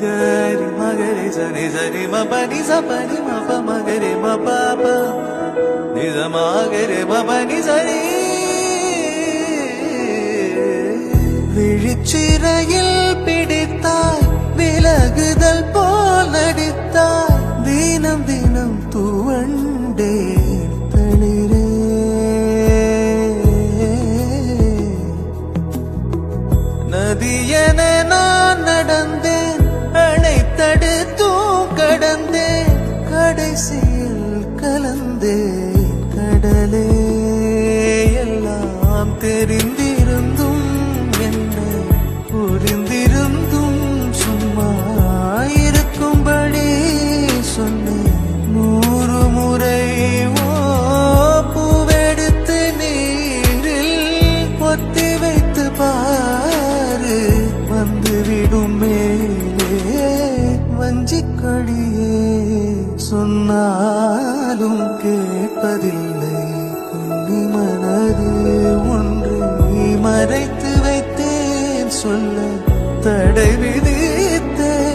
gari magare zani zani ma pani sa pani ma pa magare ma pa pa ni sa magare ma pani zani விழிச்சிறையில் பிடித்தாய் விலகுதல் போல் நடித்தாய் தினம் தினம் துவண்டே தளிரே நதியென நான் நடந்தேன் அணைத்தடுத்தும் கடந்தேன் கடைசியில் கலந்தேன் கடலே எல்லாம் தெரிந்திருந்தும் என்னை புரிந்திருந்தும் சும்மா இருக்கும்படி சொன்னேன் 100 முறை பூவெடுத்து நீரில் பொத்தி வைத்து பாரு வந்துவிடும் மேலே வஞ்சிக்கொடியே சொன்னாலும் கேட்பதில்லை கண்ணி மனது ஒன்றை மறைத்து வைத்தேன் சொல்ல தடை விதித்தேன்